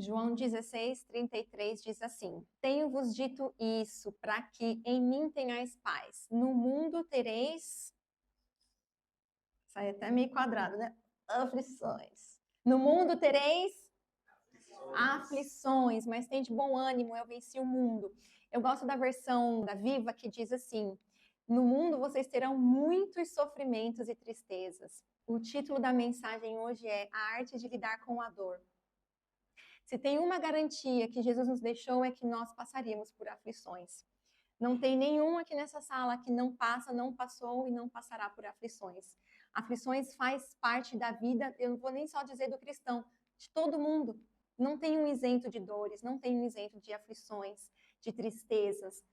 João 16:33 diz assim: Tenho-vos dito isso para que em mim tenhais paz. No mundo tereis. Sai até meio quadrado, né? Aflições. No mundo tereis aflições, mas tem de bom ânimo, eu venci o mundo. Eu gosto da versão da Viva que diz assim: No mundo vocês terão muitos sofrimentos e tristezas. O título da mensagem hoje é A Arte de Lidar com a Dor. Se tem uma garantia que Jesus nos deixou é que nós passaríamos por aflições. Não tem nenhum aqui nessa sala que não passa, não passou e não passará por aflições. Aflições faz parte da vida, eu não vou nem só dizer do cristão, de todo mundo. Não tem um isento de dores, não tem um isento de aflições, de tristezas.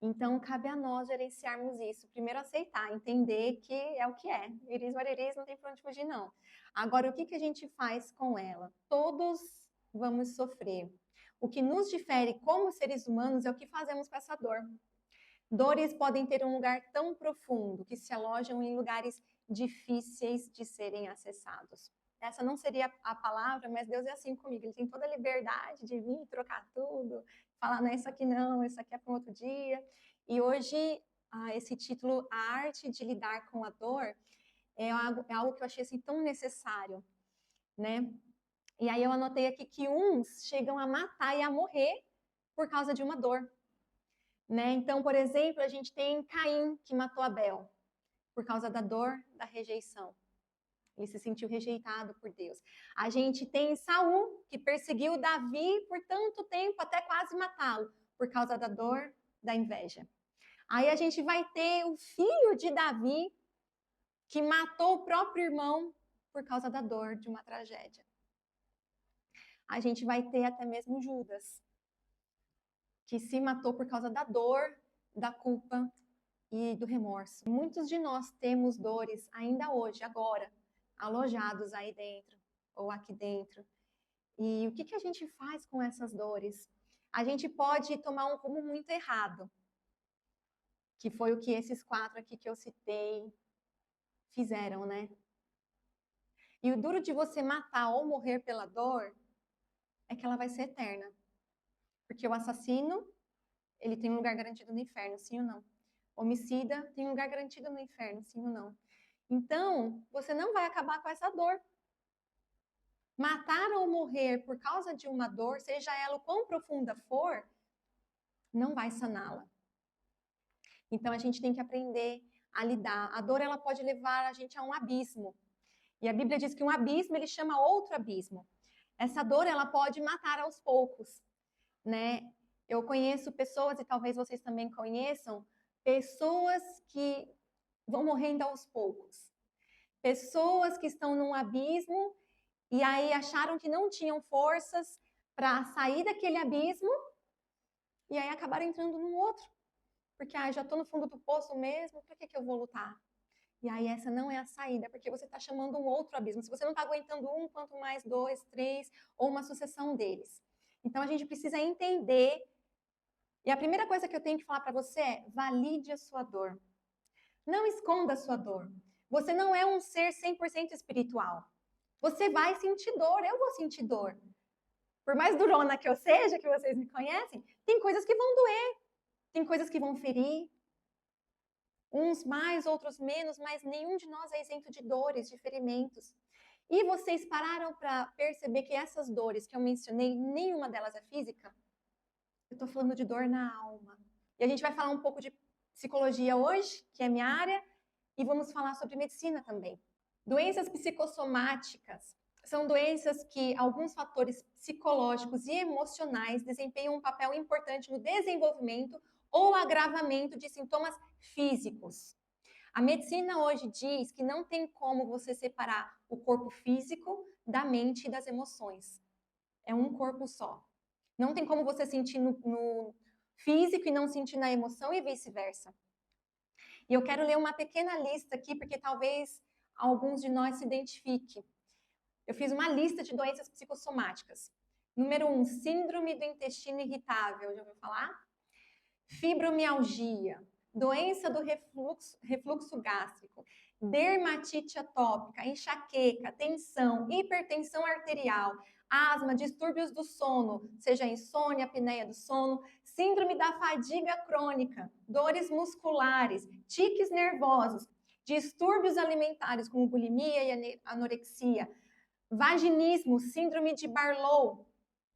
Então, cabe a nós gerenciarmos isso. Primeiro, aceitar, entender que é o que é. Iris, mariris, não tem pra onde fugir, não. Agora, o que a gente faz com ela? Todos vamos sofrer. O que nos difere como seres humanos é o que fazemos com essa dor. Dores podem ter um lugar tão profundo que se alojam em lugares difíceis de serem acessados. Essa não seria a palavra, mas Deus é assim comigo. Ele tem toda a liberdade de vir trocar tudo, falar, não, isso aqui não, isso aqui é para um outro dia. E hoje, esse título, A Arte de Lidar com a Dor, é algo que eu achei assim, tão necessário, né? E aí eu anotei aqui que uns chegam a matar e a morrer por causa de uma dor. Né? Então, por exemplo, a gente tem Caim, que matou Abel, por causa da dor da rejeição. Ele se sentiu rejeitado por Deus. A gente tem Saul, que perseguiu Davi por tanto tempo, até quase matá-lo, por causa da dor da inveja. Aí a gente vai ter o filho de Davi, que matou o próprio irmão por causa da dor de uma tragédia. A gente vai ter até mesmo Judas, que se matou por causa da dor, da culpa e do remorso. Muitos de nós temos dores ainda hoje, agora, alojados aí dentro ou aqui dentro. E o que a gente faz com essas dores? A gente pode tomar um rumo muito errado, que foi o que esses 4 aqui que eu citei fizeram, né? E o duro de você matar ou morrer pela dor é que ela vai ser eterna. Porque o assassino, ele tem um lugar garantido no inferno, sim ou não? Homicida tem um lugar garantido no inferno, sim ou não? Então, você não vai acabar com essa dor. Matar ou morrer por causa de uma dor, seja ela o quão profunda for, não vai saná-la. Então, a gente tem que aprender a lidar. A dor, ela pode levar a gente a um abismo. E a Bíblia diz que um abismo, ele chama outro abismo. Essa dor, ela pode matar aos poucos, né? Eu conheço pessoas, e talvez vocês também conheçam, pessoas que vão morrendo aos poucos. Pessoas que estão num abismo e aí acharam que não tinham forças para sair daquele abismo e aí acabaram entrando num outro. Porque já estou no fundo do poço mesmo, para que eu vou lutar? E aí essa não é a saída, porque você está chamando um outro abismo. Se você não está aguentando um, quanto mais 2, 3, ou uma sucessão deles. Então a gente precisa entender. E a primeira coisa que eu tenho que falar para você é: valide a sua dor. Não esconda a sua dor. Você não é um ser 100% espiritual. Você vai sentir dor, eu vou sentir dor. Por mais durona que eu seja, que vocês me conhecem, tem coisas que vão doer, tem coisas que vão ferir. Uns mais, outros menos, mas nenhum de nós é isento de dores, de ferimentos. E vocês pararam para perceber que essas dores que eu mencionei, nenhuma delas é física? Eu estou falando de dor na alma. E a gente vai falar um pouco de psicologia hoje, que é minha área, e vamos falar sobre medicina também. Doenças psicossomáticas são doenças que alguns fatores psicológicos e emocionais desempenham um papel importante no desenvolvimento ou agravamento de sintomas físicos. A medicina hoje diz que não tem como você separar o corpo físico da mente e das emoções. É um corpo só. Não tem como você sentir no físico e não sentir na emoção e vice-versa. E eu quero ler uma pequena lista aqui, porque talvez alguns de nós se identifiquem. Eu fiz uma lista de doenças psicossomáticas. Número 1, síndrome do intestino irritável. Já ouviu falar? Fibromialgia, doença do refluxo gástrico, dermatite atópica, enxaqueca, tensão, hipertensão arterial, asma, distúrbios do sono, seja insônia, apneia do sono, síndrome da fadiga crônica, dores musculares, tiques nervosos, distúrbios alimentares como bulimia e anorexia, vaginismo, síndrome de Barlow,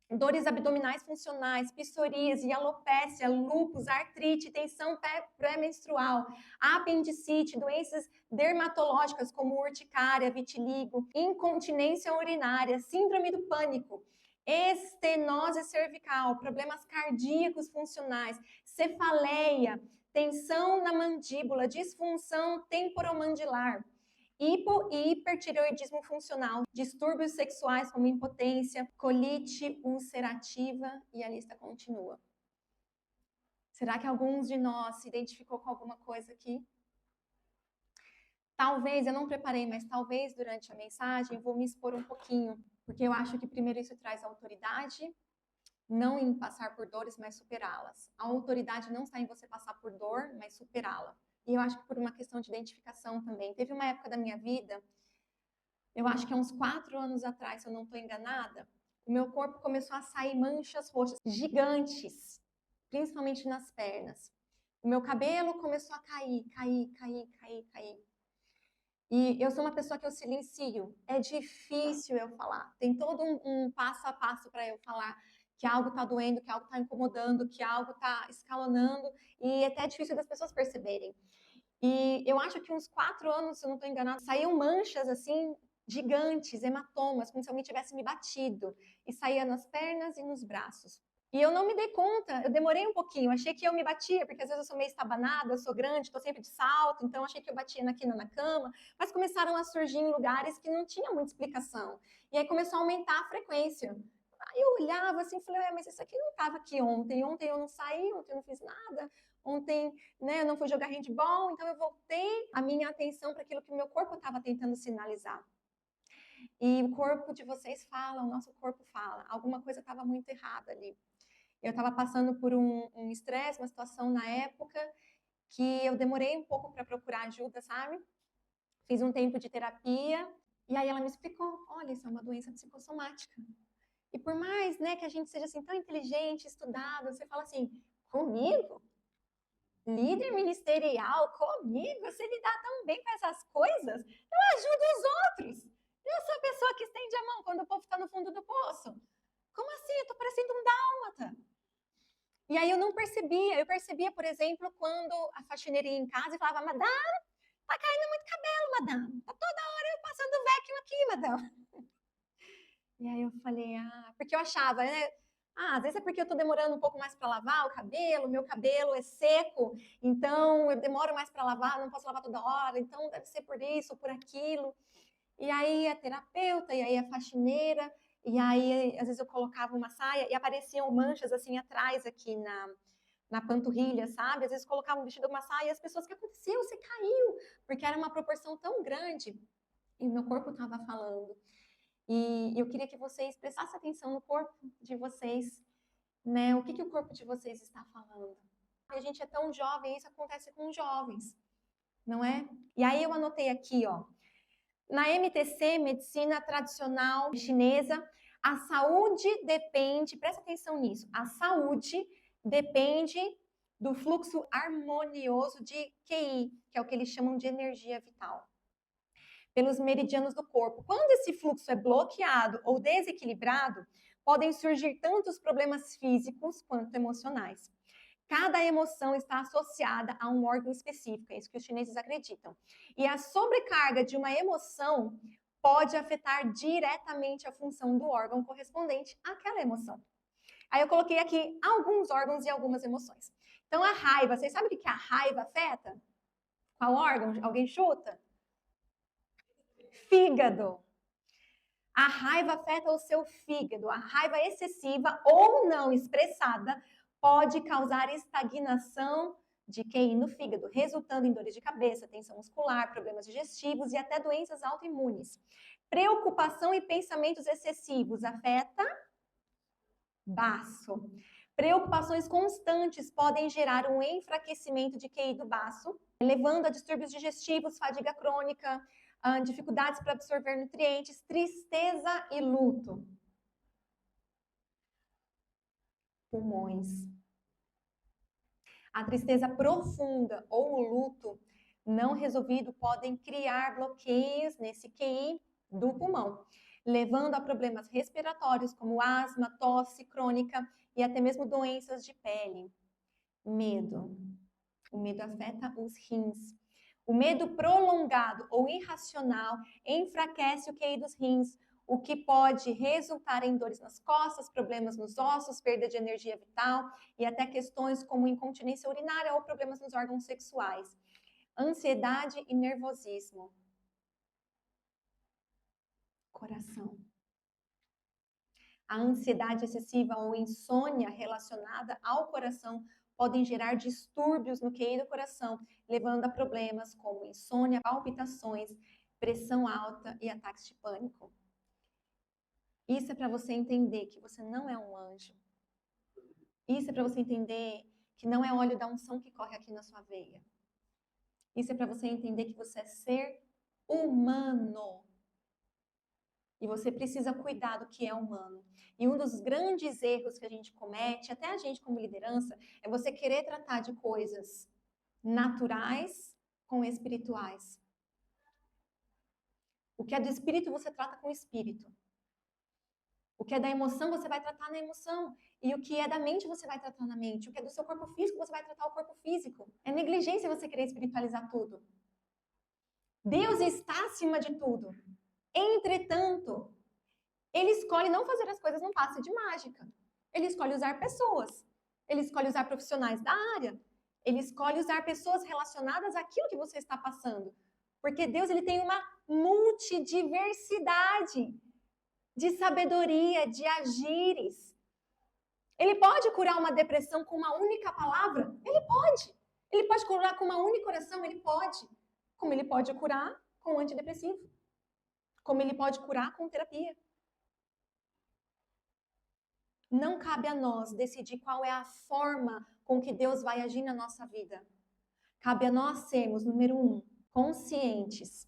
dores abdominais funcionais, psoríase, alopécia, lúpus, artrite, tensão pré-menstrual, apendicite, doenças dermatológicas como urticária, vitiligo, incontinência urinária, síndrome do pânico, estenose cervical, problemas cardíacos funcionais, cefaleia, tensão na mandíbula, disfunção temporomandilar, hipo e hipertireoidismo funcional, distúrbios sexuais como impotência, colite ulcerativa e a lista continua. Será que alguns de nós se identificou com alguma coisa aqui? Talvez, eu não preparei, mas talvez durante a mensagem eu vou me expor um pouquinho, porque eu acho que primeiro isso traz autoridade, não em passar por dores, mas superá-las. A autoridade não está em você passar por dor, mas superá-la. E eu acho que por uma questão de identificação também. Teve uma época da minha vida, eu acho que há uns 4 anos atrás, se eu não estou enganada, o meu corpo começou a sair manchas roxas gigantes, principalmente nas pernas. O meu cabelo começou a cair. E eu sou uma pessoa que eu silencio. É difícil eu falar. Tem todo um passo a passo para eu falar que algo está doendo, que algo está incomodando, que algo está escalonando. E até é difícil das pessoas perceberem. E eu acho que uns 4 anos, se eu não estou enganada, saíam manchas assim, gigantes, hematomas, como se alguém tivesse me batido. E saía nas pernas e nos braços. E eu não me dei conta, eu demorei um pouquinho, achei que eu me batia, porque às vezes eu sou meio estabanada, eu sou grande, estou sempre de salto, então achei que eu batia na quina na cama, mas começaram a surgir em lugares que não tinha muita explicação. E aí começou a aumentar a frequência. Aí eu olhava assim e falei, mas isso aqui não estava aqui ontem eu não saí, ontem eu não fiz nada, ontem eu não fui jogar handball, então eu voltei a minha atenção para aquilo que o meu corpo estava tentando sinalizar. E o corpo de vocês fala, o nosso corpo fala, alguma coisa estava muito errada ali. Eu estava passando por um estresse, uma situação na época que eu demorei um pouco para procurar ajuda, sabe? Fiz um tempo de terapia e aí ela me explicou, olha, isso é uma doença psicossomática. E por mais, que a gente seja assim tão inteligente, estudado, você fala assim, comigo? Líder ministerial, comigo? Você lidar tão bem com essas coisas? Eu ajudo os outros. Eu sou a pessoa que estende a mão quando o povo está no fundo do poço. Como assim? Eu tô parecendo um dálmata. E aí eu não percebia. Eu percebia, por exemplo, quando a faxineira ia em casa e falava, madame, tá caindo muito cabelo, madame. Tá toda hora eu passando vacuum aqui, madame. E aí eu falei, porque eu achava, às vezes é porque eu tô demorando um pouco mais para lavar o cabelo, meu cabelo é seco, então eu demoro mais para lavar, não posso lavar toda hora, então deve ser por isso ou por aquilo. E aí a terapeuta, e aí a faxineira, e aí às vezes eu colocava uma saia e apareciam manchas assim atrás aqui na panturrilha, sabe? Às vezes colocava um vestido, uma saia e as pessoas, o que aconteceu? Você caiu! Porque era uma proporção tão grande e o meu corpo estava falando. E eu queria que vocês prestassem atenção no corpo de vocês, né? O que o corpo de vocês está falando? A gente é tão jovem, isso acontece com jovens, não é? E aí eu anotei aqui, ó. Na MTC, medicina tradicional chinesa, a saúde depende, presta atenção nisso, a saúde depende do fluxo harmonioso de QI, que é o que eles chamam de energia vital, pelos meridianos do corpo. Quando esse fluxo é bloqueado ou desequilibrado, podem surgir tanto os problemas físicos quanto emocionais. Cada emoção está associada a um órgão específico, é isso que os chineses acreditam. E a sobrecarga de uma emoção pode afetar diretamente a função do órgão correspondente àquela emoção. Aí eu coloquei aqui alguns órgãos e algumas emoções. Então a raiva, vocês sabem o que a raiva afeta? Qual órgão? Alguém chuta? Fígado. A raiva afeta o seu fígado. A raiva excessiva ou não expressada pode causar estagnação de QI no fígado, resultando em dores de cabeça, tensão muscular, problemas digestivos e até doenças autoimunes. Preocupação e pensamentos excessivos afeta baço. Preocupações constantes podem gerar um enfraquecimento de QI do baço, levando a distúrbios digestivos, fadiga crônica, dificuldades para absorver nutrientes, tristeza e luto. pulmões. A tristeza profunda ou o luto não resolvido podem criar bloqueios nesse QI do pulmão, levando a problemas respiratórios como asma, tosse crônica e até mesmo doenças de pele. Medo. O medo afeta os rins. O medo prolongado ou irracional enfraquece o QI dos rins, o que pode resultar em dores nas costas, problemas nos ossos, perda de energia vital e até questões como incontinência urinária ou problemas nos órgãos sexuais. Ansiedade e nervosismo. Coração. A ansiedade excessiva ou insônia relacionada ao coração podem gerar distúrbios no QI do coração, levando a problemas como insônia, palpitações, pressão alta e ataques de pânico. Isso é para você entender que você não é um anjo. Isso é para você entender que não é óleo da unção que corre aqui na sua veia. Isso é para você entender que você é ser humano. E você precisa cuidar do que é humano. E um dos grandes erros que a gente comete, até a gente como liderança, é você querer tratar de coisas naturais com espirituais. O que é do espírito você trata com o espírito. O que é da emoção você vai tratar na emoção. E o que é da mente você vai tratar na mente. O que é do seu corpo físico você vai tratar o corpo físico. É negligência você querer espiritualizar tudo. Deus está acima de tudo. Entretanto, ele escolhe não fazer as coisas num passe de mágica. Ele escolhe usar pessoas. Ele escolhe usar profissionais da área. Ele escolhe usar pessoas relacionadas àquilo que você está passando. Porque Deus ele tem uma multidiversidade de sabedoria, de agires. Ele pode curar uma depressão com uma única palavra? Ele pode. Ele pode curar com uma única oração? Ele pode. Como ele pode curar com um antidepressivo. Como ele pode curar com terapia. Não cabe a nós decidir qual é a forma com que Deus vai agir na nossa vida. Cabe a nós sermos, número 1, conscientes.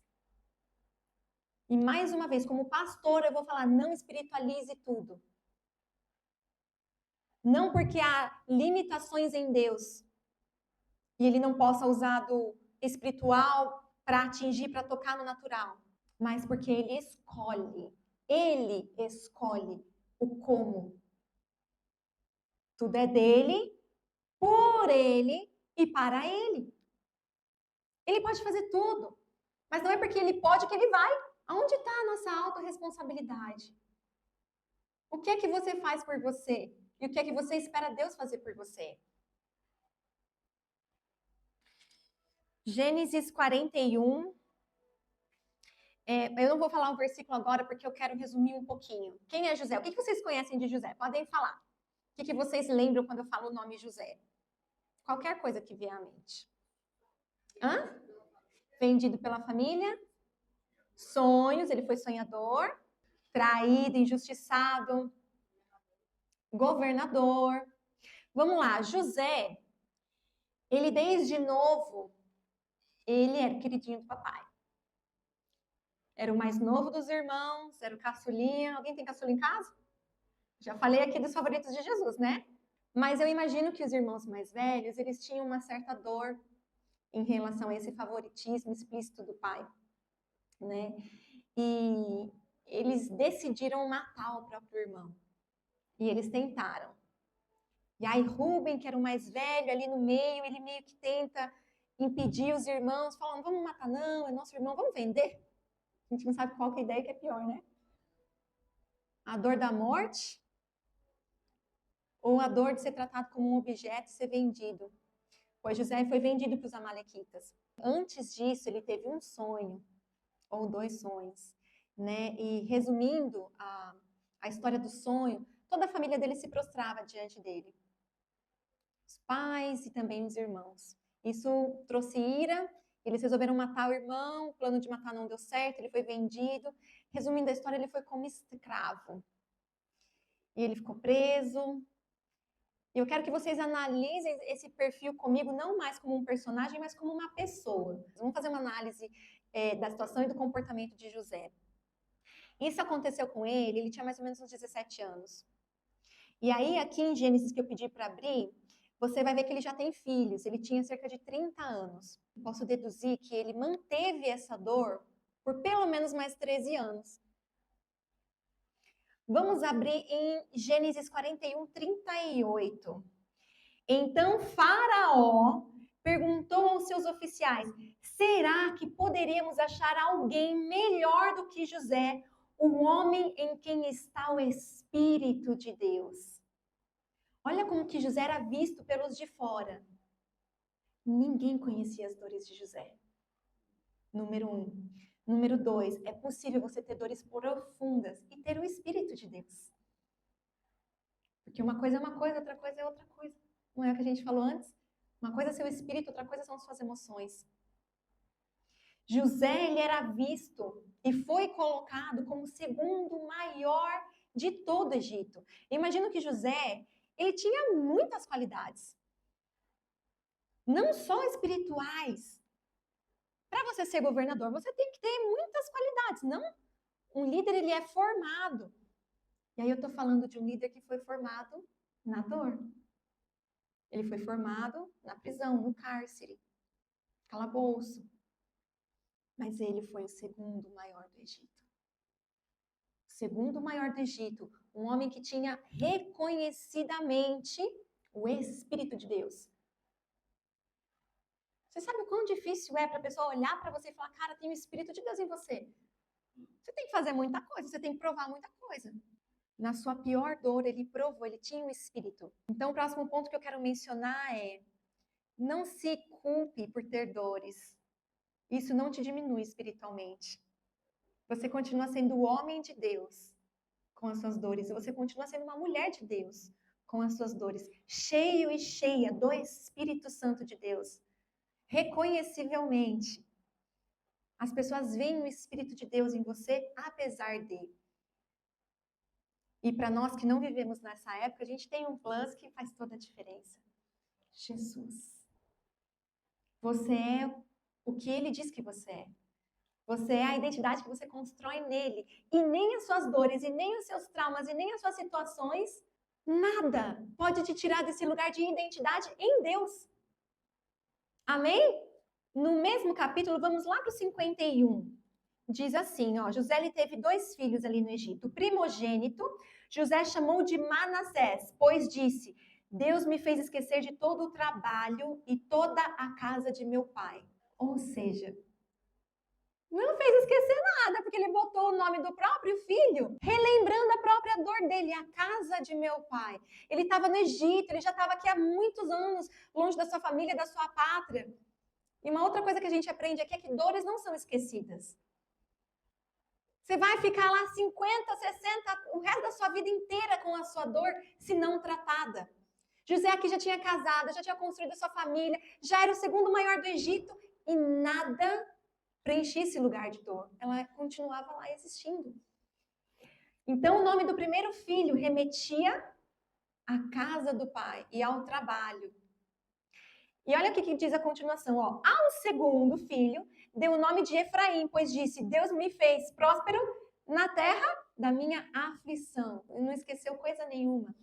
E mais uma vez, como pastor, eu vou falar, não espiritualize tudo. Não porque há limitações em Deus e ele não possa usar do espiritual para atingir, para tocar no natural, mas porque ele escolhe o como. Tudo é dele, por ele e para ele. Ele pode fazer tudo, mas não é porque ele pode que ele vai. Aonde está a nossa autorresponsabilidade? O que é que você faz por você? E o que é que você espera Deus fazer por você? Gênesis 41. Eu não vou falar o versículo agora porque eu quero resumir um pouquinho. Quem é José? O que vocês conhecem de José? Podem falar. O que vocês lembram quando eu falo o nome José? Qualquer coisa que vier à mente. Hã? Vendido pela família? Sonhos, ele foi sonhador. Traído, injustiçado. Governador. Vamos lá, José, ele desde novo, ele era queridinho do papai. Era o mais novo dos irmãos, era o caçulinha. Alguém tem caçula em casa? Já falei aqui dos favoritos de Jesus, né? Mas eu imagino que os irmãos mais velhos, eles tinham uma certa dor em relação a esse favoritismo explícito do pai, né? E eles decidiram matar o próprio irmão. E eles tentaram. E aí Rubem, que era o mais velho ali no meio, ele meio que tenta impedir os irmãos, falando, vamos matar não, é nosso irmão, vamos vender. A gente não sabe qual que é a ideia que é pior, né? A dor da morte ou a dor de ser tratado como um objeto e ser vendido. Pois José foi vendido para os amalequitas. Antes disso, ele teve um sonho, ou 2 sonhos, né? E resumindo a história do sonho, toda a família dele se prostrava diante dele. Os pais e também os irmãos. Isso trouxe ira, eles resolveram matar o irmão, o plano de matar não deu certo, ele foi vendido. Resumindo a história, ele foi como escravo. E ele ficou preso. E eu quero que vocês analisem esse perfil comigo, não mais como um personagem, mas como uma pessoa. Vamos fazer uma análise da situação e do comportamento de José. Isso aconteceu com ele tinha mais ou menos uns 17 anos. E aí, aqui em Gênesis que eu pedi para abrir, você vai ver que ele já tem filhos. Ele tinha cerca de 30 anos. Posso deduzir que ele manteve essa dor por pelo menos mais 13 anos. Vamos abrir em Gênesis 41, 38. Então Faraó perguntou aos seus oficiais: será que poderíamos achar alguém melhor do que José, o homem em quem está o Espírito de Deus? Olha como que José era visto pelos de fora. Ninguém conhecia as dores de José. Número 1. Número 2, é possível você ter dores profundas e ter o Espírito de Deus. Porque uma coisa é uma coisa, outra coisa é outra coisa. Não é o que a gente falou antes? Uma coisa é seu espírito, outra coisa são suas emoções. José, ele era visto e foi colocado como o segundo maior de todo o Egito. Imagino que José, ele tinha muitas qualidades. Não só espirituais. Para você ser governador, você tem que ter muitas qualidades. Não, um líder, ele é formado. E aí eu estou falando de um líder que foi formado na dor. Ele foi formado na prisão, no cárcere, calabouço. Mas ele foi o segundo maior do Egito. O segundo maior do Egito, um homem que tinha reconhecidamente o Espírito de Deus. Você sabe o quão difícil é para a pessoa olhar para você e falar, cara, tem o Espírito de Deus em você. Você tem que fazer muita coisa, você tem que provar muita coisa. Na sua pior dor, ele provou, ele tinha o Espírito. Então, o próximo ponto que eu quero mencionar é: não se culpe por ter dores. Isso não te diminui espiritualmente. Você continua sendo o homem de Deus com as suas dores. E você continua sendo uma mulher de Deus com as suas dores. Cheio e cheia do Espírito Santo de Deus. Reconhecivelmente. As pessoas veem o Espírito de Deus em você, apesar de. E para nós que não vivemos nessa época, a gente tem um plus que faz toda a diferença. Jesus. Você é o que ele diz que você é. Você é a identidade que você constrói nele. E nem as suas dores, e nem os seus traumas, e nem as suas situações, nada pode te tirar desse lugar de identidade em Deus. Amém? No mesmo capítulo, vamos lá para o 51. Diz assim, ó, José ele teve 2 filhos ali no Egito. O primogênito, José chamou de Manassés, pois disse: Deus me fez esquecer de todo o trabalho e toda a casa de meu pai. Ou seja, não fez esquecer nada, porque ele botou o nome do próprio filho, relembrando a própria dor dele, a casa de meu pai. Ele estava no Egito, ele já estava aqui há muitos anos, longe da sua família, da sua pátria. E uma outra coisa que a gente aprende aqui é que dores não são esquecidas. Você vai ficar lá 50, 60, o resto da sua vida inteira com a sua dor, se não tratada. José aqui já tinha casado, já tinha construído a sua família, já era o segundo maior do Egito e nada preenchia esse lugar de dor. Ela continuava lá existindo. Então, o nome do primeiro filho remetia à casa do pai e ao trabalho. E olha o que diz a continuação, ó. Ao segundo filho, deu o nome de Efraim, pois disse, Deus me fez próspero na terra da minha aflição. Ele não esqueceu coisa nenhuma.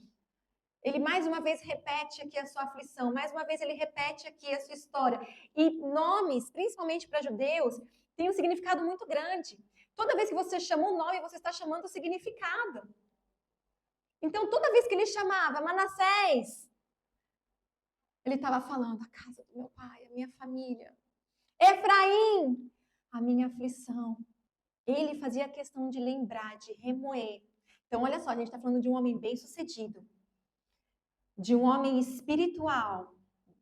Ele mais uma vez repete aqui a sua aflição, mais uma vez ele repete aqui a sua história. E nomes, principalmente para judeus, têm um significado muito grande. Toda vez que você chama um nome, você está chamando o significado. Então, toda vez que ele chamava Manassés, ele estava falando a casa do meu pai, a minha família. Efraim, a minha aflição. Ele fazia questão de lembrar, de remoer. Então, olha só, a gente está falando de um homem bem-sucedido, de um homem espiritual.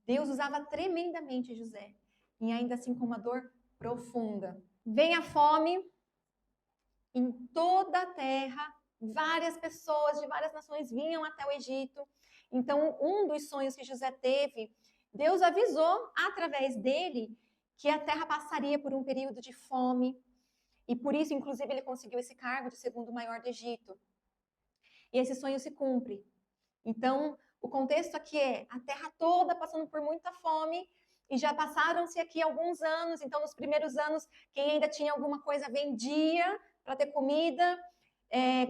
Deus usava tremendamente José, e ainda assim com uma dor profunda. Vem a fome em toda a terra, várias pessoas de várias nações vinham até o Egito. Então, um dos sonhos que José teve, Deus avisou através dele que a terra passaria por um período de fome. E por isso, inclusive, ele conseguiu esse cargo de segundo maior do Egito. E esse sonho se cumpre. Então, o contexto aqui é a terra toda passando por muita fome e já passaram-se aqui alguns anos. Então, nos primeiros anos, quem ainda tinha alguma coisa vendia para ter comida.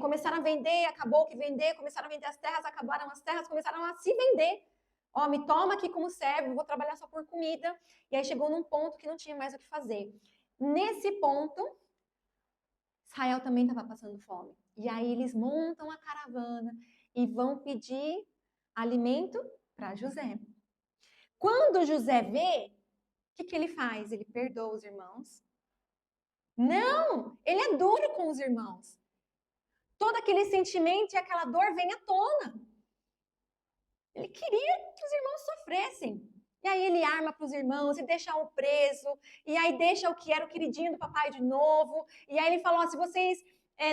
começaram a vender, acabou que vender, começaram a vender as terras, acabaram as terras, começaram a se vender. Ó, me toma aqui como servo, vou trabalhar só por comida. E aí chegou num ponto que não tinha mais o que fazer. Nesse ponto, Israel também estava passando fome. E aí eles montam a caravana e vão pedir alimento para José. Quando José vê, o que ele faz? Ele perdoa os irmãos. Não, ele é duro com os irmãos. Todo aquele sentimento e aquela dor vem à tona. Ele queria que os irmãos sofressem. E aí ele arma para os irmãos e deixa um preso. E aí deixa o que era o queridinho do papai de novo. E aí ele falou, se vocês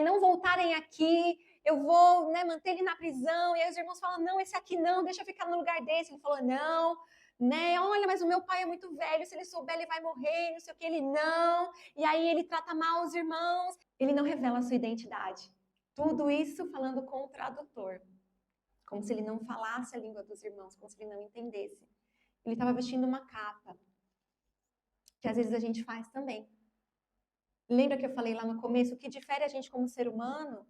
não voltarem aqui, eu vou manter ele na prisão. E aí os irmãos falam, não, esse aqui não, deixa eu ficar no lugar desse. Ele falou, não, olha, mas o meu pai é muito velho, se ele souber ele vai morrer, não sei o que, ele não. E aí ele trata mal os irmãos. Ele não revela a sua identidade. Tudo isso falando com o tradutor. Como se ele não falasse a língua dos irmãos, como se ele não entendesse. Ele estava vestindo uma capa, que às vezes a gente faz também. Lembra que eu falei lá no começo, o que difere a gente como ser humano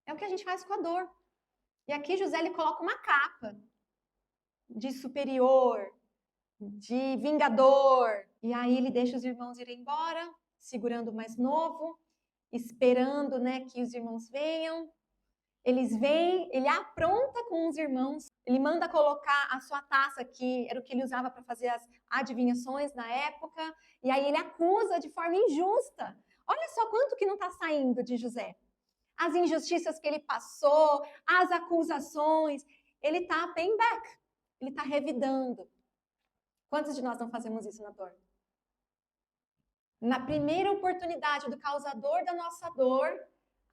é o que a gente faz com a dor. E aqui José ele coloca uma capa de superior, de vingador. E aí ele deixa os irmãos irem embora, segurando o mais novo, esperando, que os irmãos venham. Eles vêm, ele apronta com os irmãos, ele manda colocar a sua taça, que era o que ele usava para fazer as adivinhações na época, e aí ele acusa de forma injusta. Olha só quanto que não está saindo de José. As injustiças que ele passou, as acusações, ele está paying back, ele está revidando. Quantos de nós não fazemos isso na dor? Na primeira oportunidade do causador da nossa dor,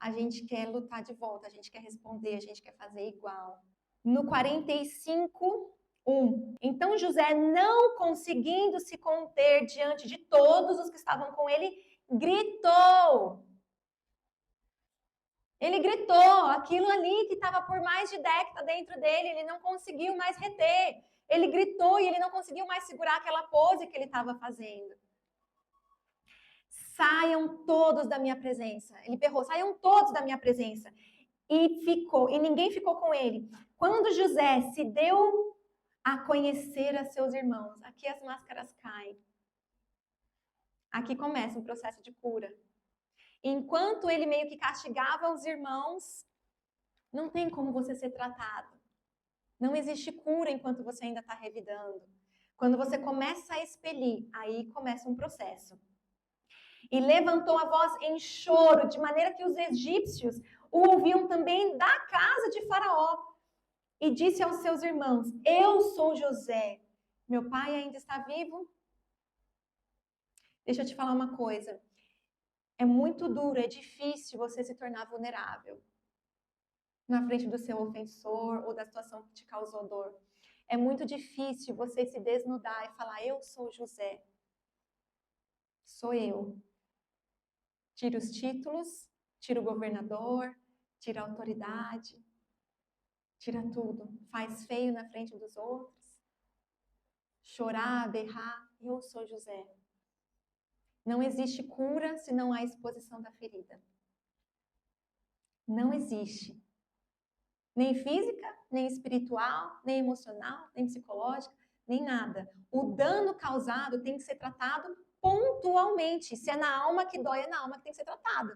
a gente quer lutar de volta, a gente quer responder, a gente quer fazer igual. No 45, 1. Então José, não conseguindo se conter diante de todos os que estavam com ele, gritou. Ele gritou, aquilo ali que estava por mais de década dentro dele, ele não conseguiu mais reter. Ele gritou e ele não conseguiu mais segurar aquela pose que ele estava fazendo. Saiam todos da minha presença. Ele berrou, saiam todos da minha presença. E ninguém ficou com ele. Quando José se deu a conhecer a seus irmãos, aqui as máscaras caem. Aqui começa um processo de cura. Enquanto ele meio que castigava os irmãos, não tem como você ser tratado. Não existe cura enquanto você ainda está revidando. Quando você começa a expelir, aí começa um processo. E levantou a voz em choro, de maneira que os egípcios o ouviam também da casa de Faraó. E disse aos seus irmãos, eu sou José, meu pai ainda está vivo? Deixa eu te falar uma coisa. É muito duro, é difícil você se tornar vulnerável na frente do seu ofensor ou da situação que te causou dor. É muito difícil você se desnudar e falar, eu sou José. Sou eu. Tira os títulos, tira o governador, tira a autoridade, tira tudo. Faz feio na frente dos outros. Chorar, berrar, eu sou José. Não existe cura se não há exposição da ferida. Não existe. Nem física, nem espiritual, nem emocional, nem psicológica, nem nada. O dano causado tem que ser tratado pontualmente. Se é na alma que dói, é na alma que tem que ser tratado.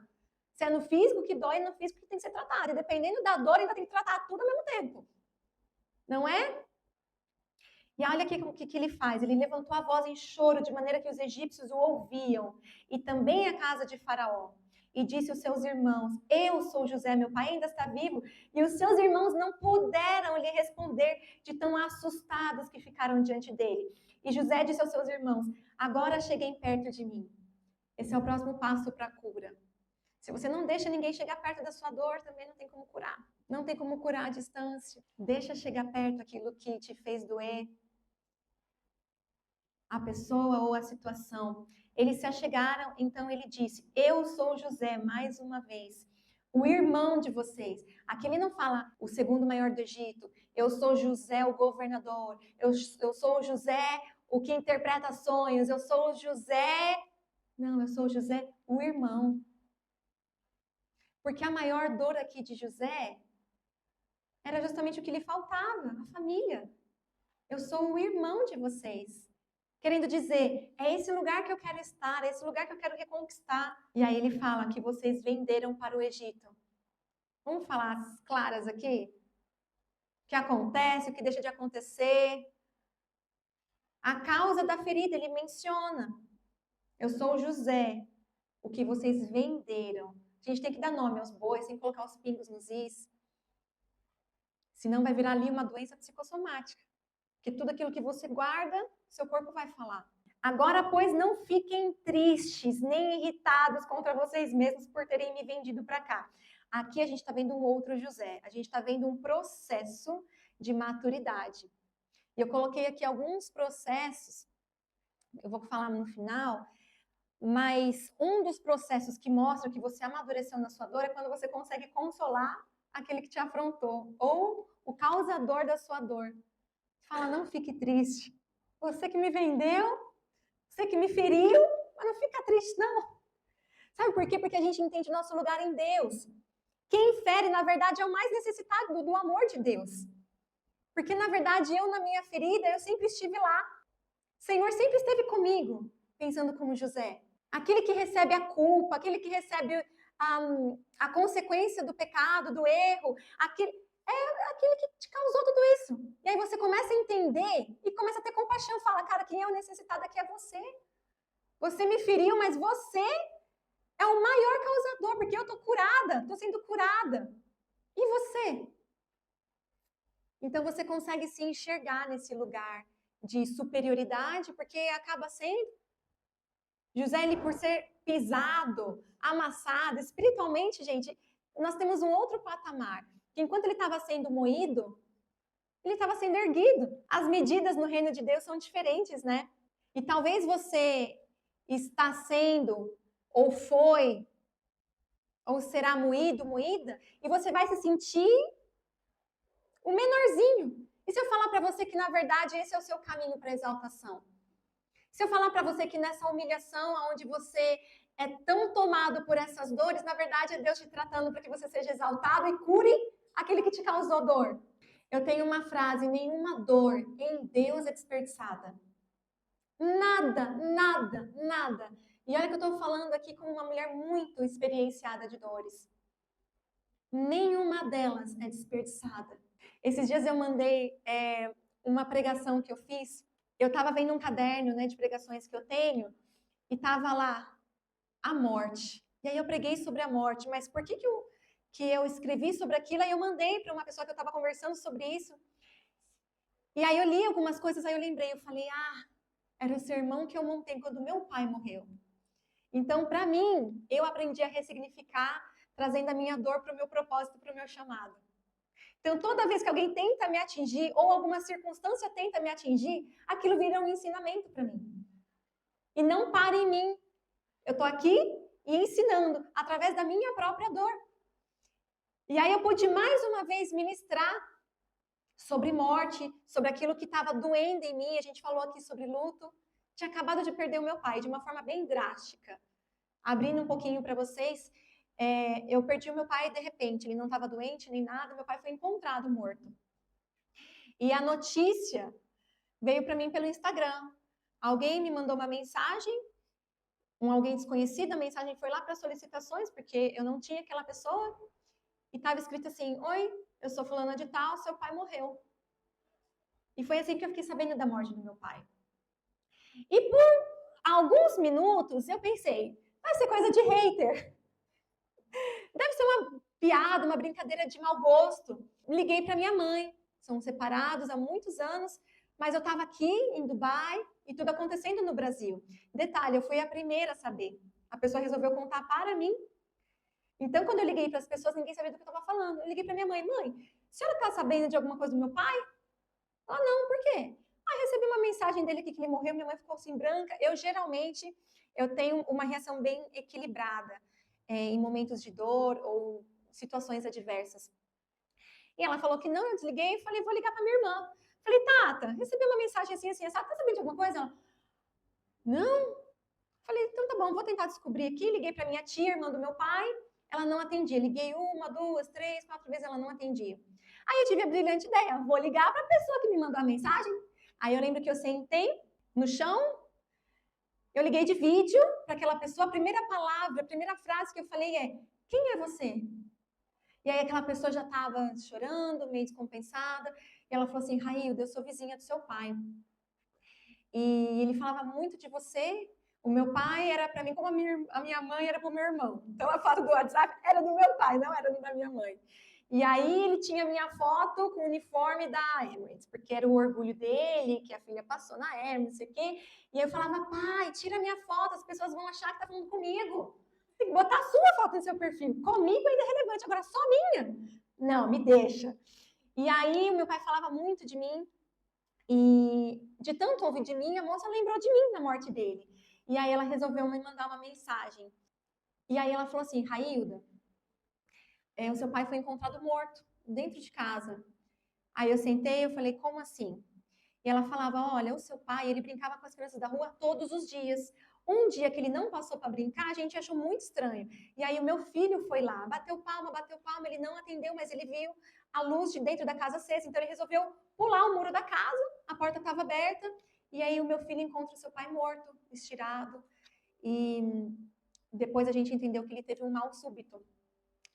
Se é no físico que dói, é no físico que tem que ser tratado. E dependendo da dor, ainda tem que tratar tudo ao mesmo tempo. Não é? E olha o que ele faz. Ele levantou a voz em choro, de maneira que os egípcios o ouviam. E também a casa de Faraó. E disse aos seus irmãos, eu sou José, meu pai ainda está vivo. E os seus irmãos não puderam lhe responder de tão assustados que ficaram diante dele. E José disse aos seus irmãos, agora cheguem perto de mim. Esse é o próximo passo para a cura. Se você não deixa ninguém chegar perto da sua dor, também não tem como curar. Não tem como curar à distância. Deixa chegar perto aquilo que te fez doer. A pessoa ou a situação. Eles se achegaram, então ele disse, eu sou José, mais uma vez, o irmão de vocês. Aqui ele não fala o segundo maior do Egito, eu sou José, o governador, eu sou José, o que interpreta sonhos, eu sou José... Não, eu sou José, o irmão. Porque a maior dor aqui de José era justamente o que lhe faltava, a família. Eu sou o irmão de vocês. Querendo dizer, é esse lugar que eu quero estar, é esse lugar que eu quero reconquistar. E aí ele fala que vocês venderam para o Egito. Vamos falar as claras aqui? O que acontece, o que deixa de acontecer. A causa da ferida, ele menciona. Eu sou o José, o que vocês venderam. A gente tem que dar nome aos bois, sem colocar os pingos nos is. Senão vai virar ali uma doença psicossomática. Porque tudo aquilo que você guarda, seu corpo vai falar. Agora, pois, não fiquem tristes, nem irritados contra vocês mesmos por terem me vendido para cá. Aqui a gente está vendo um outro José. A gente está vendo um processo de maturidade. E eu coloquei aqui alguns processos, eu vou falar no final, mas um dos processos que mostra que você amadureceu na sua dor é quando você consegue consolar aquele que te afrontou, ou o causador da sua dor. Fala, não fique triste. Você que me vendeu, você que me feriu, mas não fica triste, não. Sabe por quê? Porque a gente entende o nosso lugar em Deus. Quem fere, na verdade, é o mais necessitado do amor de Deus. Porque, na verdade, eu, na minha ferida, eu sempre estive lá. O Senhor sempre esteve comigo, pensando como José. Aquele que recebe a culpa, aquele que recebe a consequência do pecado, do erro, aquele que te causou tudo isso. E aí você começa a entender e começa a ter compaixão. Fala, cara, quem é o necessitado aqui é você. Você me feriu, mas você é o maior causador, porque eu tô curada, tô sendo curada. E você? Então você consegue se enxergar nesse lugar de superioridade, porque acaba sendo José, ele por ser pisado, amassado, espiritualmente, gente, nós temos um outro patamar. Que enquanto ele estava sendo moído, ele estava sendo erguido. As medidas no reino de Deus são diferentes, né? E talvez você está sendo, ou foi, ou será moído, moída, e você vai se sentir o menorzinho. E se eu falar para você que, na verdade, esse é o seu caminho para a exaltação? Se eu falar para você que nessa humilhação, onde você é tão tomado por essas dores, na verdade é Deus te tratando para que você seja exaltado e cure aquele que te causou dor. Eu tenho uma frase: nenhuma dor em Deus é desperdiçada. Nada, nada, nada. E olha que eu estou falando aqui como uma mulher muito experienciada de dores. Nenhuma delas é desperdiçada. Esses dias eu mandei uma pregação que eu fiz. Eu estava vendo um caderno, né, de pregações que eu tenho e estava lá a morte. E aí eu preguei sobre a morte, mas por que eu escrevi sobre aquilo? Aí eu mandei para uma pessoa que eu estava conversando sobre isso. E aí eu li algumas coisas, aí eu lembrei, eu falei, era o sermão que eu montei quando meu pai morreu. Então, para mim, eu aprendi a ressignificar, trazendo a minha dor para o meu propósito, para o meu chamado. Então, toda vez que alguém tenta me atingir, ou alguma circunstância tenta me atingir, aquilo vira um ensinamento para mim. E não para em mim. Eu estou aqui e ensinando, através da minha própria dor. E aí eu pude mais uma vez ministrar sobre morte, sobre aquilo que estava doendo em mim. A gente falou aqui sobre luto. Tinha acabado de perder o meu pai de uma forma bem drástica. Abrindo um pouquinho para vocês, eu perdi o meu pai de repente. Ele não estava doente nem nada, meu pai foi encontrado morto. E a notícia veio para mim pelo Instagram. Alguém me mandou uma mensagem, alguém desconhecido, a mensagem foi lá para solicitações, porque eu não tinha aquela pessoa, e estava escrito assim: oi, eu sou fulana de tal, seu pai morreu. E foi assim que eu fiquei sabendo da morte do meu pai. E por alguns minutos eu pensei, vai ser coisa de hater. Deve ser uma piada, uma brincadeira de mau gosto. Liguei para minha mãe, são separados há muitos anos, mas eu estava aqui em Dubai e tudo acontecendo no Brasil. Detalhe, eu fui a primeira a saber. A pessoa resolveu contar para mim. Então, quando eu liguei para as pessoas, ninguém sabia do que eu estava falando. Eu liguei para minha mãe: mãe, a senhora está sabendo de alguma coisa do meu pai? Ela: não, por quê? Recebi uma mensagem dele aqui que ele morreu, minha mãe ficou assim branca. Eu geralmente tenho uma reação bem equilibrada em momentos de dor ou situações adversas. E ela falou que não, eu desliguei e falei: vou ligar para minha irmã. Falei: Tata, recebi uma mensagem assim, assim, sabe? Tá sabendo de alguma coisa? Ela: não. Falei: então tá bom, vou tentar descobrir aqui. Liguei para minha tia, irmã do meu pai. ela não atendia. Liguei 1, 2, 3, 4 vezes, ela não atendia. Aí eu tive a brilhante ideia, vou ligar para a pessoa que me mandou a mensagem. Aí eu lembro que eu sentei no chão, eu liguei de vídeo para aquela pessoa, a primeira palavra, a primeira frase que eu falei é: quem é você? E aí aquela pessoa já estava chorando, meio descompensada, e ela falou assim: Railda, eu sou vizinha do seu pai. E ele falava muito de você. O meu pai era para mim como a minha mãe era para o meu irmão. Então a foto do WhatsApp era do meu pai, não era da minha mãe. E aí ele tinha minha foto com o uniforme da Emirates, porque era o orgulho dele, que a filha passou na Emirates, não sei o quê. E eu falava: pai, tira minha foto, as pessoas vão achar que tá falando comigo. Tem que botar a sua foto no seu perfil. Comigo ainda é relevante, agora só minha. Não, me deixa. E aí o meu pai falava muito de mim, e de tanto ouvir de mim, a moça lembrou de mim na morte dele. E aí ela resolveu me mandar uma mensagem. E aí ela falou assim: Railda, o seu pai foi encontrado morto dentro de casa. Aí eu sentei, eu falei: como assim? E ela falava: olha, o seu pai, ele brincava com as crianças da rua todos os dias. Um dia que ele não passou para brincar, a gente achou muito estranho. E aí o meu filho foi lá, bateu palma, ele não atendeu, mas ele viu a luz de dentro da casa acesa, então ele resolveu pular o muro da casa, a porta estava aberta, e aí o meu filho encontra o seu pai morto, estirado, e depois a gente entendeu que ele teve um mal súbito.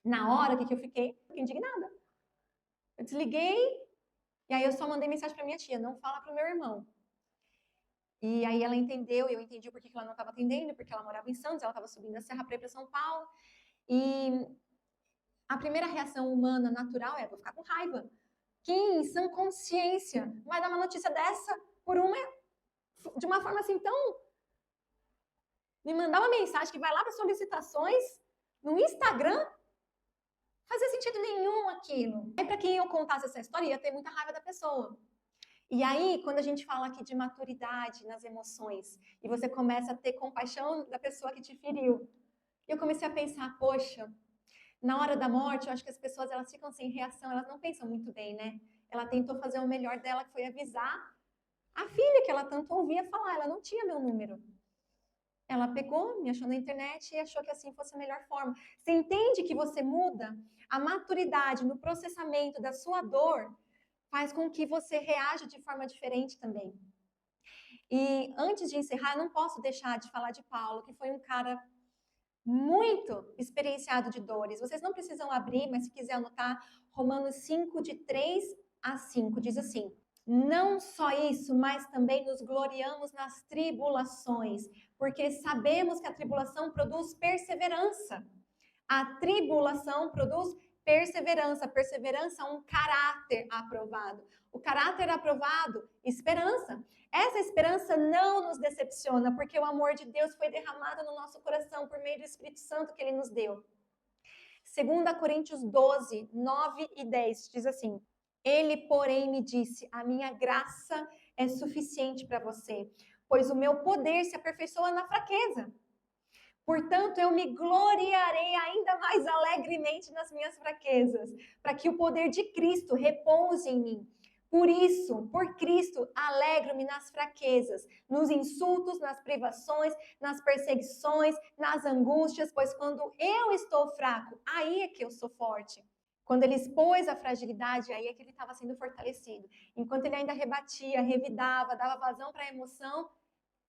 Na hora, o que eu fiquei? Fiquei indignada. Eu desliguei, e aí eu só mandei mensagem para minha tia: não fala para o meu irmão. E aí ela entendeu, e eu entendi por que ela não estava atendendo, porque ela morava em Santos, ela estava subindo a serra para ir para São Paulo. E a primeira reação humana natural é: vou ficar com raiva. Quem, em sã consciência, vai dar uma notícia dessa de uma forma assim tão... Me mandar uma mensagem que vai lá para solicitações no Instagram? Fazia sentido nenhum aquilo. Aí para quem eu contasse essa história, ia ter muita raiva da pessoa. E aí, quando a gente fala aqui de maturidade nas emoções, e você começa a ter compaixão da pessoa que te feriu, eu comecei a pensar: poxa, na hora da morte, eu acho que as pessoas elas ficam sem reação, elas não pensam muito bem, né? Ela tentou fazer o melhor dela, que foi avisar a filha que ela tanto ouvia falar, ela não tinha meu número. Ela pegou, me achou na internet e achou que assim fosse a melhor forma. Você entende que você muda? A maturidade no processamento da sua dor faz com que você reaja de forma diferente também. E antes de encerrar, eu não posso deixar de falar de Paulo, que foi um cara muito experienciado de dores. Vocês não precisam abrir, mas se quiser anotar, Romanos 5, de 3 a 5, diz assim: não só isso, mas também nos gloriamos nas tribulações, porque sabemos que a tribulação produz perseverança. A tribulação produz perseverança. Perseverança é um caráter aprovado. O caráter aprovado, esperança. Essa esperança não nos decepciona, porque o amor de Deus foi derramado no nosso coração por meio do Espírito Santo que Ele nos deu. 2 Coríntios 12, 9 e 10 diz assim: ele, porém, me disse: a minha graça é suficiente para você, pois o meu poder se aperfeiçoa na fraqueza. Portanto, eu me gloriarei ainda mais alegremente nas minhas fraquezas, para que o poder de Cristo repouse em mim. Por isso, por Cristo, alegro-me nas fraquezas, nos insultos, nas privações, nas perseguições, nas angústias, pois quando eu estou fraco, aí é que eu sou forte. Quando ele expôs a fragilidade, aí é que ele estava sendo fortalecido. Enquanto ele ainda rebatia, revidava, dava vazão para a emoção,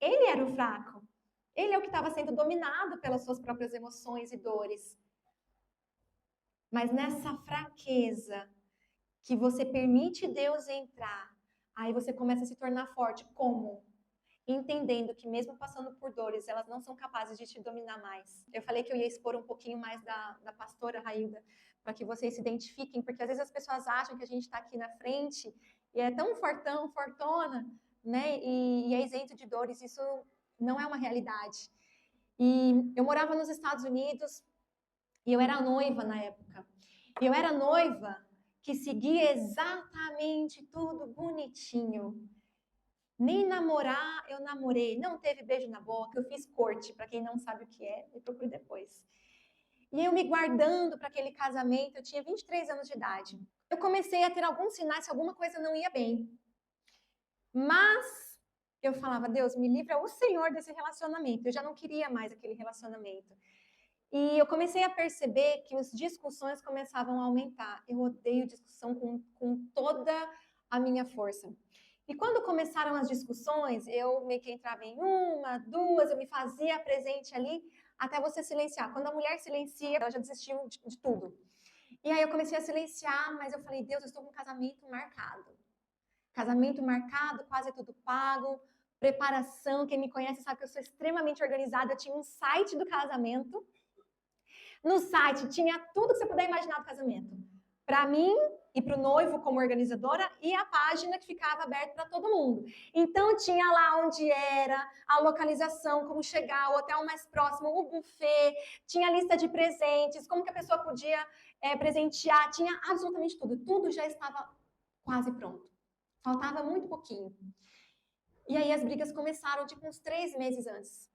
ele era o fraco. Ele é o que estava sendo dominado pelas suas próprias emoções e dores. Mas nessa fraqueza que você permite Deus entrar, aí você começa a se tornar forte. Como? Entendendo que mesmo passando por dores, elas não são capazes de te dominar mais. Eu falei que eu ia expor um pouquinho mais da pastora Railda, para que vocês se identifiquem, porque às vezes as pessoas acham que a gente está aqui na frente e é tão fortão, fortona, né? E é isento de dores. Isso não é uma realidade. E eu morava nos Estados Unidos e eu era noiva na época. E eu era noiva que seguia exatamente tudo bonitinho. Nem namorar eu namorei, não teve beijo na boca, eu fiz corte, para quem não sabe o que é, me procure depois. E eu me guardando para aquele casamento, eu tinha 23 anos de idade. Eu comecei a ter alguns sinais que alguma coisa não ia bem. Mas eu falava: Deus, me livra o Senhor desse relacionamento. Eu já não queria mais aquele relacionamento. E eu comecei a perceber que as discussões começavam a aumentar. Eu odeio discussão com toda a minha força. E quando começaram as discussões, eu meio que entrava em uma, duas, eu me fazia presente ali até você silenciar. Quando a mulher silencia, ela já desistiu de tudo. E aí eu comecei a silenciar, mas eu falei, Deus, eu estou com um casamento marcado. Casamento marcado, quase tudo pago, preparação. Quem me conhece sabe que eu sou extremamente organizada. Eu tinha um site do casamento. No site tinha tudo que você puder imaginar do casamento. Para mim e para o noivo como organizadora, e a página que ficava aberta para todo mundo. Então tinha lá onde era, a localização, como chegar, o hotel mais próximo, o buffet, tinha a lista de presentes, como que a pessoa podia presentear, tinha absolutamente tudo. Tudo já estava quase pronto. Faltava muito pouquinho. E aí as brigas começaram, tipo, uns 3 meses antes.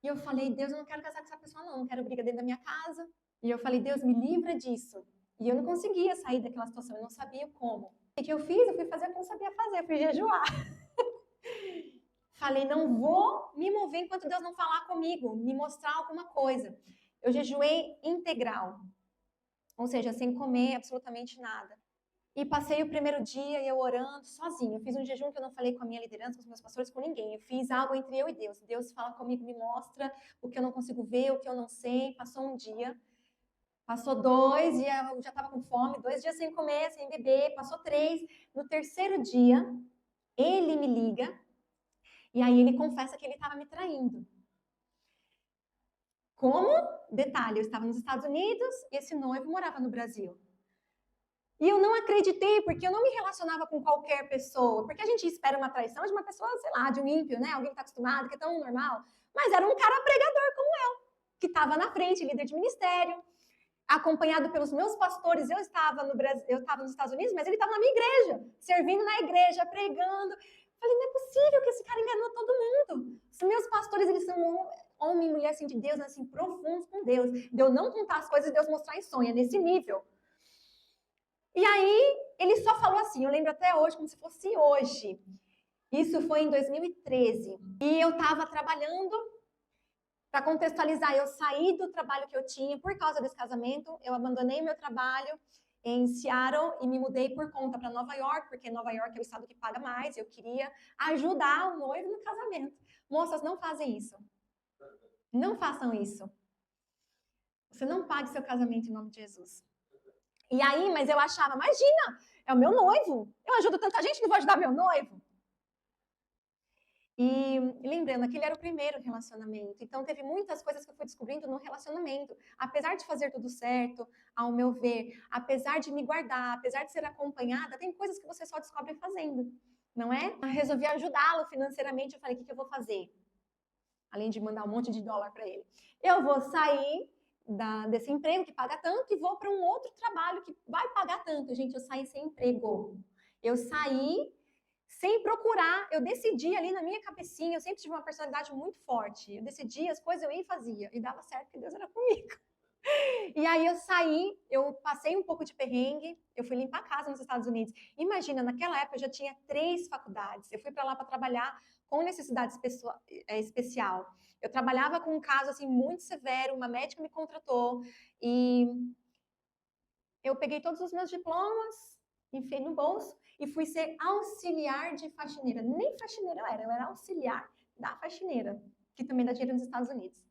E eu falei, Deus, eu não quero casar com essa pessoa, não quero briga dentro da minha casa. E eu falei, Deus, me livra disso. E eu não conseguia sair daquela situação, eu não sabia como. O que eu fiz? Eu fui fazer o que eu não sabia fazer, eu fui jejuar. Falei, não vou me mover enquanto Deus não falar comigo, me mostrar alguma coisa. Eu jejuei integral, ou seja, sem comer absolutamente nada. E passei o primeiro dia eu orando sozinha. Eu fiz um jejum que eu não falei com a minha liderança, com os meus pastores, com ninguém. Eu fiz algo entre eu e Deus. Deus fala comigo, me mostra o que eu não consigo ver, o que eu não sei. Passou um dia, passou 2, e eu já estava com fome. 2 dias sem comer, sem beber. Passou 3. No terceiro dia, ele me liga e aí ele confessa que ele estava me traindo. Como? Detalhe, eu estava nos Estados Unidos e esse noivo morava no Brasil. E eu não acreditei, porque eu não me relacionava com qualquer pessoa. Porque a gente espera uma traição de uma pessoa, sei lá, de um ímpio, né? Alguém que está acostumado, que é tão normal. Mas era um cara pregador como eu, que estava na frente, líder de ministério, acompanhado pelos meus pastores. Eu estava no Brasil, eu estava nos Estados Unidos, mas ele estava na minha igreja, servindo na igreja, pregando. Falei, não é possível que esse cara enganou todo mundo. Os meus pastores, eles são homem e mulher assim, de Deus, assim, profundos com Deus. De eu não contar as coisas e Deus mostrar em sonho, é nesse nível. E aí, ele só falou assim, eu lembro até hoje, como se fosse hoje. Isso foi em 2013. E eu estava trabalhando, para contextualizar, eu saí do trabalho que eu tinha por causa desse casamento, eu abandonei meu trabalho em Seattle e me mudei por conta para Nova York, porque Nova York é o estado que paga mais, eu queria ajudar o noivo no casamento. Moças, não fazem isso. Não façam isso. Você não pague seu casamento em nome de Jesus. E aí, mas eu achava, imagina, é o meu noivo. Eu ajudo tanta gente, não vou ajudar meu noivo. E lembrando, aquele era o primeiro relacionamento. Então, teve muitas coisas que eu fui descobrindo no relacionamento. Apesar de fazer tudo certo, ao meu ver, apesar de me guardar, apesar de ser acompanhada, tem coisas que você só descobre fazendo, não é? Eu resolvi ajudá-lo financeiramente. Eu falei, o que eu vou fazer? Além de mandar um monte de dólar para ele. Eu vou sair desse emprego que paga tanto e vou para um outro trabalho que vai pagar tanto. Gente, eu saí sem emprego. Eu saí sem procurar. Eu decidi ali na minha cabecinha. Eu sempre tive uma personalidade muito forte. Eu decidi as coisas, eu ia e fazia. E dava certo porque Deus era comigo. E aí eu saí, eu passei um pouco de perrengue, eu fui limpar a casa nos Estados Unidos. Imagina, naquela época eu já tinha 3 faculdades. Eu fui para lá para trabalhar com necessidade especial. Eu trabalhava com um caso assim muito severo, uma médica me contratou e eu peguei todos os meus diplomas, enfiei no bolso e fui ser auxiliar de faxineira. Nem faxineira eu era auxiliar da faxineira, que também dá dinheiro nos Estados Unidos.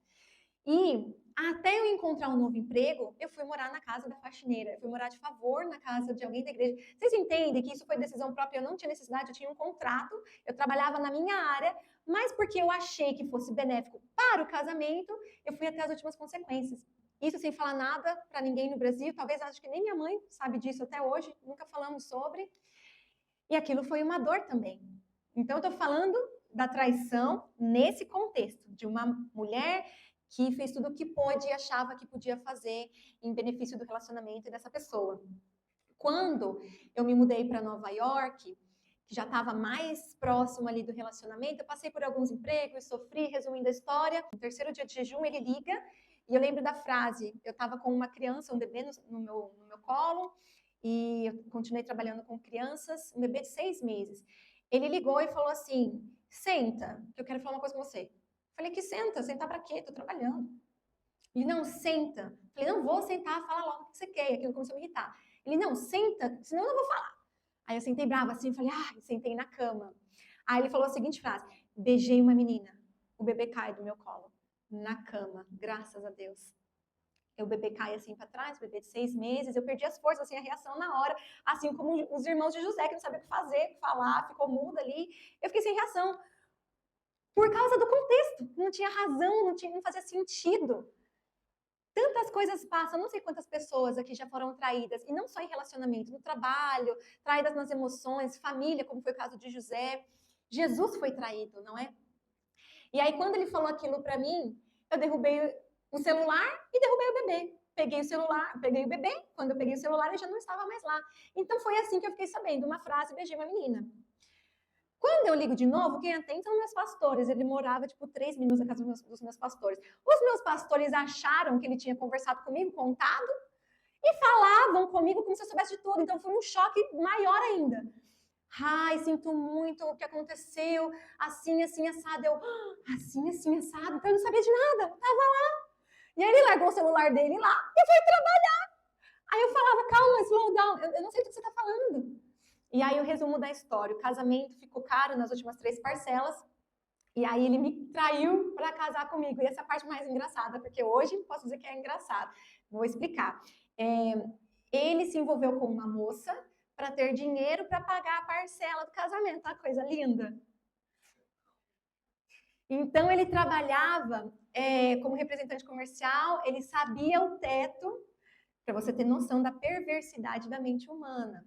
E até eu encontrar um novo emprego, eu fui morar na casa da faxineira, eu fui morar de favor na casa de alguém da igreja. Vocês entendem que isso foi decisão própria, eu não tinha necessidade, eu tinha um contrato, eu trabalhava na minha área, mas porque eu achei que fosse benéfico para o casamento, eu fui até as últimas consequências. Isso sem falar nada para ninguém no Brasil, talvez acho que nem minha mãe sabe disso até hoje, nunca falamos sobre. E aquilo foi uma dor também. Então, eu estou falando da traição nesse contexto, de uma mulher que fez tudo o que pôde e achava que podia fazer em benefício do relacionamento dessa pessoa. Quando eu me mudei para Nova York, que já estava mais próximo ali do relacionamento, eu passei por alguns empregos, sofri, resumindo a história. No terceiro dia de jejum, ele liga, e eu lembro da frase, eu estava com uma criança, um bebê no meu colo, e eu continuei trabalhando com crianças, um bebê de 6 meses. Ele ligou e falou assim, senta, que eu quero falar uma coisa com você. Falei, que senta? Sentar pra quê? Tô trabalhando. Ele, não, senta. Eu falei, não vou sentar, fala logo o que você quer. E aquilo começou a me irritar. Ele, não, senta, senão eu não vou falar. Aí eu sentei brava assim, falei, sentei na cama. Aí ele falou a seguinte frase, beijei uma menina, o bebê cai do meu colo, na cama, graças a Deus. O bebê cai assim para trás, o bebê de 6 meses, eu perdi as forças, assim, a reação na hora, assim como os irmãos de José, que não sabiam o que fazer, falar, ficou muda ali. Eu fiquei sem reação, por causa do contexto, não tinha razão, não fazia sentido. Tantas coisas passam, não sei quantas pessoas aqui já foram traídas, e não só em relacionamento, no trabalho, traídas nas emoções, família, como foi o caso de José. Jesus foi traído, não é? E aí, quando ele falou aquilo para mim, eu derrubei o celular e derrubei o bebê. Peguei o celular, peguei o bebê, quando eu peguei o celular, ele já não estava mais lá. Então, foi assim que eu fiquei sabendo, uma frase, beijei uma menina. Quando eu ligo de novo, quem atende são meus pastores. Ele morava, 3 minutos da casa dos meus pastores. Os meus pastores acharam que ele tinha conversado comigo, contado, e falavam comigo como se eu soubesse de tudo. Então, foi um choque maior ainda. Ai, sinto muito o que aconteceu, assim, assim, assado. Eu, assim, assim, assado. Então, eu não sabia de nada, eu tava lá. E aí, ele largou o celular dele lá e foi trabalhar. Aí eu falava, calma, slow down, eu não sei do que você tá falando. E aí, o resumo da história: o casamento ficou caro nas últimas 3 parcelas. E aí, ele me traiu para casar comigo. E essa é a parte mais engraçada, porque hoje posso dizer que é engraçado. Vou explicar. Ele se envolveu com uma moça para ter dinheiro para pagar a parcela do casamento. Uma coisa linda. Então, ele trabalhava como representante comercial, ele sabia o teto, para você ter noção da perversidade da mente humana.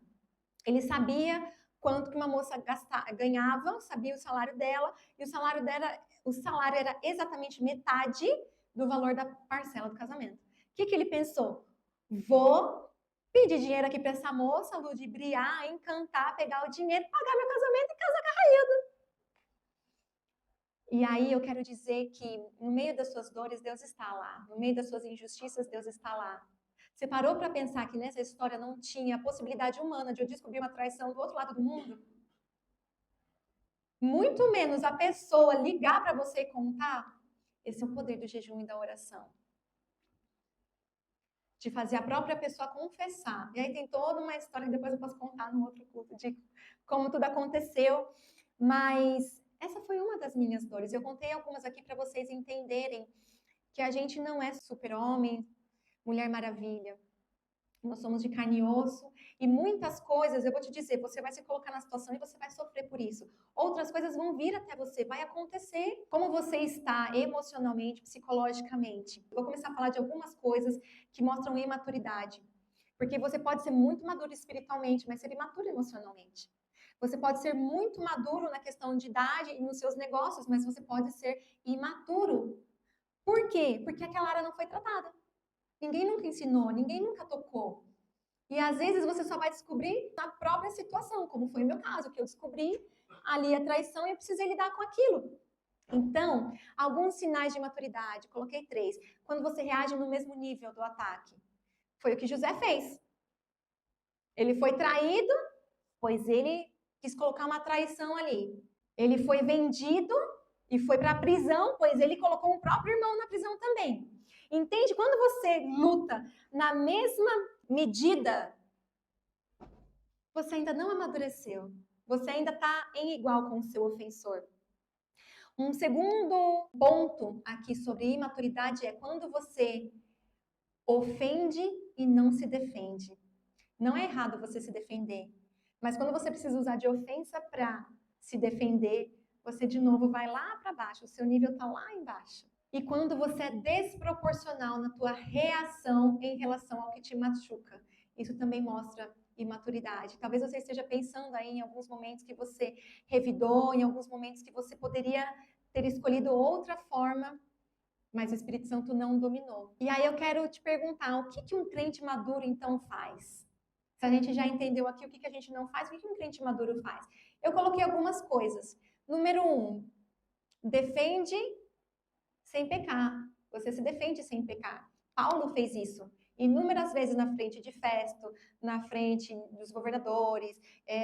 Ele sabia quanto que uma moça ganhava, sabia o salário dela, e o salário era exatamente metade do valor da parcela do casamento. O que ele pensou? Vou pedir dinheiro aqui para essa moça, ludibriar, encantar, pegar o dinheiro, pagar meu casamento e casar com a Railda. E aí eu quero dizer que no meio das suas dores, Deus está lá. No meio das suas injustiças, Deus está lá. Você parou para pensar que nessa história não tinha a possibilidade humana de eu descobrir uma traição do outro lado do mundo? Muito menos a pessoa ligar para você e contar. Esse é o poder do jejum e da oração. De fazer a própria pessoa confessar. E aí tem toda uma história que depois eu posso contar no outro culto de como tudo aconteceu. Mas essa foi uma das minhas dores. Eu contei algumas aqui para vocês entenderem que a gente não é super-homem, mulher maravilha. Nós somos de carne e osso, e muitas coisas, eu vou te dizer, você vai se colocar na situação e você vai sofrer por isso. Outras coisas vão vir até você, vai acontecer. Como você está emocionalmente, psicologicamente? Vou começar a falar de algumas coisas que mostram imaturidade. Porque você pode ser muito maduro espiritualmente, mas ser imaturo emocionalmente. Você pode ser muito maduro na questão de idade e nos seus negócios, mas você pode ser imaturo. Por quê? Porque aquela área não foi tratada. Ninguém nunca ensinou, ninguém nunca tocou. E às vezes você só vai descobrir na própria situação, como foi o meu caso, que eu descobri ali a traição e eu precisei lidar com aquilo. Então, alguns sinais de maturidade, coloquei 3. Quando você reage no mesmo nível do ataque. Foi o que José fez. Ele foi traído, pois ele quis colocar uma traição ali. Ele foi vendido e foi para a prisão, pois ele colocou o próprio irmão na prisão também. Entende? Quando você luta na mesma medida, você ainda não amadureceu. Você ainda está em igual com o seu ofensor. Um segundo ponto aqui sobre imaturidade é quando você ofende e não se defende. Não é errado você se defender, mas quando você precisa usar de ofensa para se defender, você de novo vai lá para baixo, o seu nível está lá embaixo. E quando você é desproporcional na tua reação em relação ao que te machuca, isso também mostra imaturidade. Talvez você esteja pensando aí em alguns momentos que você revidou, em alguns momentos que você poderia ter escolhido outra forma, mas o Espírito Santo não dominou. E aí eu quero te perguntar, o que um crente maduro então faz? Se a gente já entendeu aqui o que a gente não faz, o que um crente maduro faz? Eu coloquei algumas coisas. Número 1, defende sem pecar. Você se defende sem pecar. Paulo fez isso inúmeras vezes na frente de Festo, na frente dos governadores,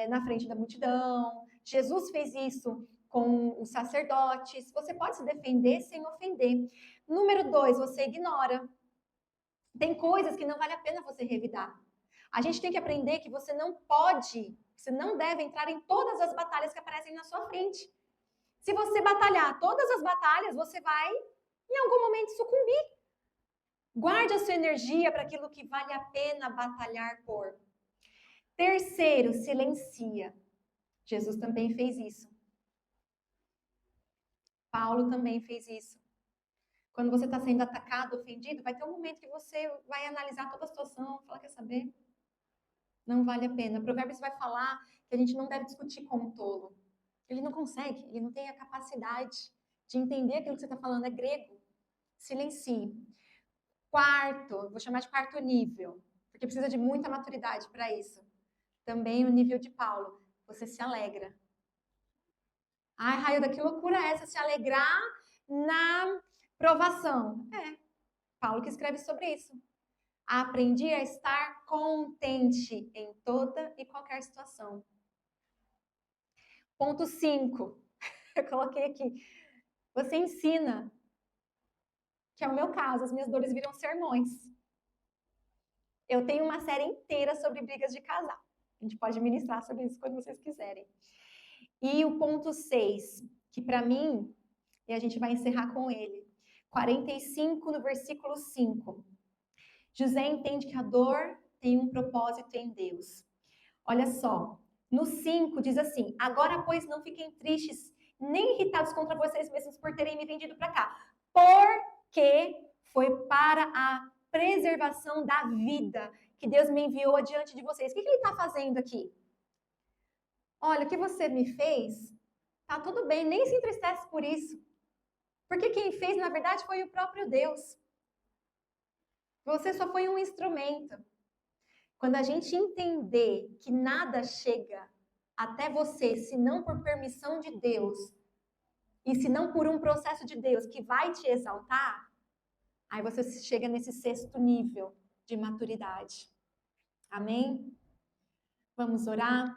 na frente da multidão. Jesus fez isso com os sacerdotes. Você pode se defender sem ofender. Número 2, você ignora. Tem coisas que não vale a pena você revidar. A gente tem que aprender que você não deve entrar em todas as batalhas que aparecem na sua frente. Se você batalhar todas as batalhas, você vai, em algum momento, sucumbir. Guarde a sua energia para aquilo que vale a pena batalhar por. Terceiro, silencia. Jesus também fez isso. Paulo também fez isso. Quando você está sendo atacado, ofendido, vai ter um momento que você vai analisar toda a situação, falar, quer saber? Não vale a pena. Provérbios vai falar que a gente não deve discutir com um tolo. Ele não consegue, ele não tem a capacidade de entender aquilo que você está falando, é grego. Silencie. Quarto, vou chamar de quarto nível, porque precisa de muita maturidade para isso. Também o nível de Paulo. Você se alegra. Ai, Railda, que loucura é essa? Se alegrar na provação. Paulo que escreve sobre isso. Aprendi a estar contente em toda e qualquer situação. Ponto 5. Eu coloquei aqui. Você ensina. Que é o meu caso, as minhas dores viram sermões. Eu tenho uma série inteira sobre brigas de casal. A gente pode ministrar sobre isso quando vocês quiserem. E o ponto 6, que para mim, e a gente vai encerrar com ele, 45 no versículo 5. José entende que a dor tem um propósito em Deus. Olha só, no 5 diz assim: agora, pois, não fiquem tristes, nem irritados contra vocês mesmos por terem me vendido para cá. Porque foi para a preservação da vida que Deus me enviou adiante de vocês. O que ele está fazendo aqui? Olha, o que você me fez, tá tudo bem, nem se entristece por isso. Porque quem fez, na verdade, foi o próprio Deus. Você só foi um instrumento. Quando a gente entender que nada chega até você, se não por permissão de Deus, e se não por um processo de Deus que vai te exaltar, aí você chega nesse 6º nível de maturidade. Amém? Vamos orar?